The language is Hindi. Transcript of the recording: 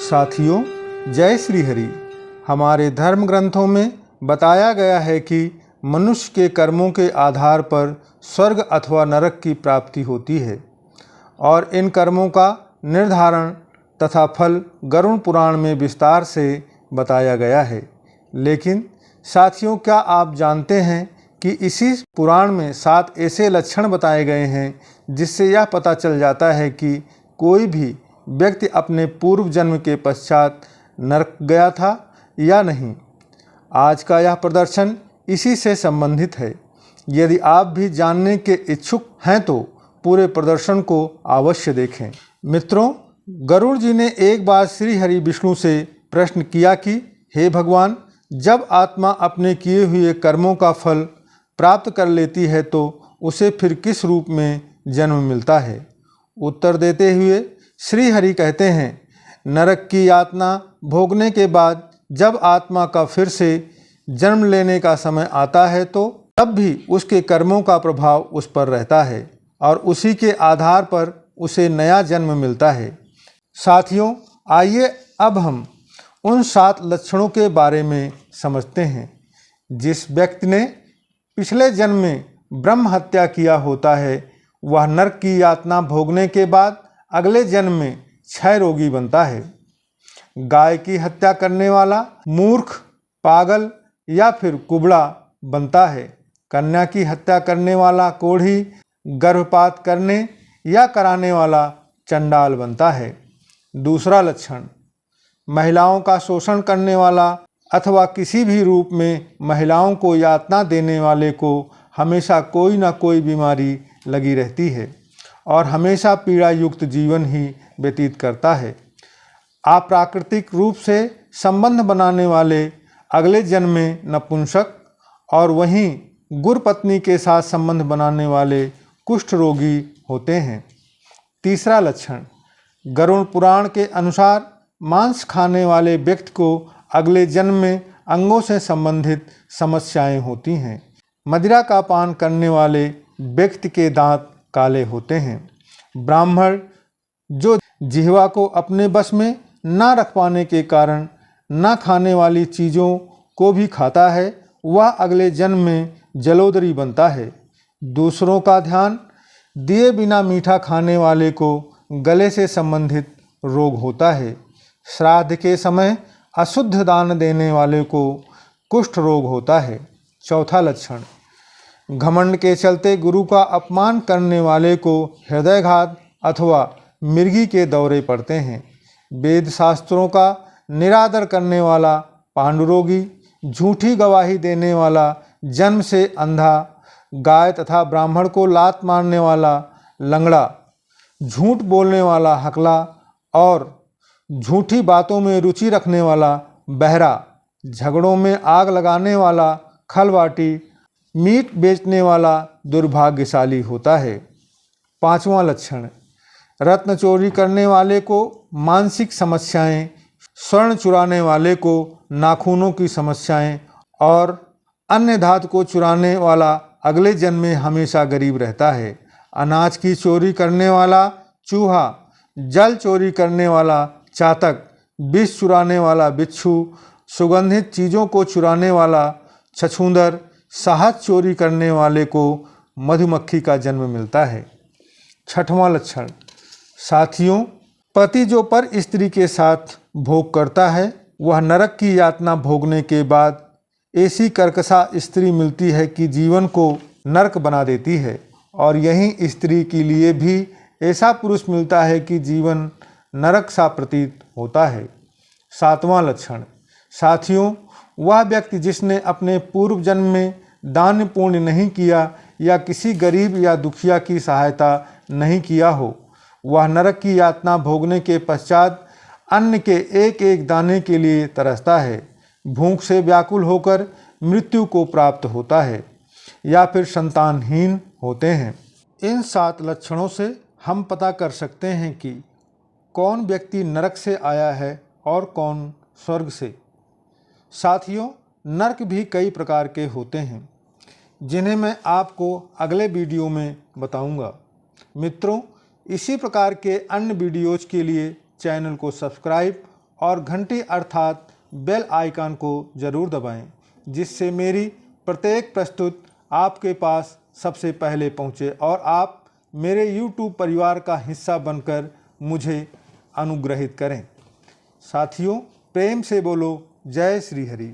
साथियों, जय श्री हरि। हमारे धर्म ग्रंथों में बताया गया है कि मनुष्य के कर्मों के आधार पर स्वर्ग अथवा नरक की प्राप्ति होती है और इन कर्मों का निर्धारण तथा फल गरुड़ पुराण में विस्तार से बताया गया है। लेकिन साथियों, क्या आप जानते हैं कि इसी पुराण में 7 ऐसे लक्षण बताए गए हैं जिससे यह पता चल जाता है कि कोई भी व्यक्ति अपने पूर्व जन्म के पश्चात नरक गया था या नहीं। आज का यह प्रदर्शन इसी से संबंधित है। यदि आप भी जानने के इच्छुक हैं तो पूरे प्रदर्शन को अवश्य देखें। मित्रों, गरुड़ जी ने एक बार श्री हरि विष्णु से प्रश्न किया कि हे भगवान, जब आत्मा अपने किए हुए कर्मों का फल प्राप्त कर लेती है तो उसे फिर किस रूप में जन्म मिलता है। उत्तर देते हुए श्री हरि कहते हैं, नरक की यातना भोगने के बाद जब आत्मा का फिर से जन्म लेने का समय आता है तो तब भी उसके कर्मों का प्रभाव उस पर रहता है और उसी के आधार पर उसे नया जन्म मिलता है। साथियों, आइए अब हम उन 7 लक्षणों के बारे में समझते हैं। जिस व्यक्ति ने पिछले जन्म में ब्रह्म हत्या किया होता है वह नरक की यातना भोगने के बाद अगले जन्म में क्षय रोगी बनता है। गाय की हत्या करने वाला मूर्ख, पागल या फिर कुबड़ा बनता है। कन्या की हत्या करने वाला कोढ़ी, गर्भपात करने या कराने वाला चंडाल बनता है। दूसरा लक्षण, महिलाओं का शोषण करने वाला अथवा किसी भी रूप में महिलाओं को यातना देने वाले को हमेशा कोई ना कोई बीमारी लगी रहती है और हमेशा पीड़ा युक्त जीवन ही व्यतीत करता है। अप्राकृतिक रूप से संबंध बनाने वाले अगले जन्म में नपुंसक और वहीं गुरपत्नी के साथ संबंध बनाने वाले कुष्ठ रोगी होते हैं। तीसरा लक्षण, गरुड़ पुराण के अनुसार मांस खाने वाले व्यक्ति को अगले जन्म में अंगों से संबंधित समस्याएं होती हैं। मदिरा का पान करने वाले व्यक्ति के दांत काले होते हैं। ब्राह्मण जो जिह्वा को अपने बस में ना रख पाने के कारण ना खाने वाली चीज़ों को भी खाता है वह अगले जन्म में जलोदरी बनता है। दूसरों का ध्यान दिए बिना मीठा खाने वाले को गले से संबंधित रोग होता है। श्राद्ध के समय अशुद्ध दान देने वाले को कुष्ठ रोग होता है। चौथा लक्षण, घमंड के चलते गुरु का अपमान करने वाले को हृदयघात अथवा मिर्गी के दौरे पड़ते हैं। वेद शास्त्रों का निरादर करने वाला पांडुरोगी, झूठी गवाही देने वाला, जन्म से अंधा, गाय तथा ब्राह्मण को लात मारने वाला लंगड़ा, झूठ बोलने वाला हकला और झूठी बातों में रुचि रखने वाला बहरा, झगड़ों में आग लगाने वाला खलवाटी, मीट बेचने वाला दुर्भाग्यशाली होता है। पांचवां लक्षण, रत्न चोरी करने वाले को मानसिक समस्याएं, स्वर्ण चुराने वाले को नाखूनों की समस्याएं और अन्य धातु को चुराने वाला अगले जन्म में हमेशा गरीब रहता है। अनाज की चोरी करने वाला चूहा, जल चोरी करने वाला चातक, विष चुराने वाला बिच्छू, सुगंधित चीज़ों को चुराने वाला छछूंदर, शहद चोरी करने वाले को मधुमक्खी का जन्म मिलता है। छठवां लक्षण, साथियों, पति जो पर स्त्री के साथ भोग करता है वह नरक की यातना भोगने के बाद ऐसी कर्कशा स्त्री मिलती है कि जीवन को नरक बना देती है और यही स्त्री के लिए भी ऐसा पुरुष मिलता है कि जीवन नरक सा प्रतीत होता है। सातवां लक्षण, साथियों, वह व्यक्ति जिसने अपने पूर्व जन्म में दान पुण्य नहीं किया या किसी गरीब या दुखिया की सहायता नहीं किया हो वह नरक की यातना भोगने के पश्चात अन्न के एक एक दाने के लिए तरसता है, भूख से व्याकुल होकर मृत्यु को प्राप्त होता है या फिर संतानहीन होते हैं। इन 7 लक्षणों से हम पता कर सकते हैं कि कौन व्यक्ति नरक से आया है और कौन स्वर्ग से। साथियों, नरक भी कई प्रकार के होते हैं जिन्हें मैं आपको अगले वीडियो में बताऊंगा। मित्रों, इसी प्रकार के अन्य वीडियोज़ के लिए चैनल को सब्सक्राइब और घंटी अर्थात बेल आइकन को ज़रूर दबाएं, जिससे मेरी प्रत्येक प्रस्तुत आपके पास सबसे पहले पहुंचे और आप मेरे YouTube परिवार का हिस्सा बनकर मुझे अनुग्रहित करें। साथियों, प्रेम से बोलो जय श्री हरि।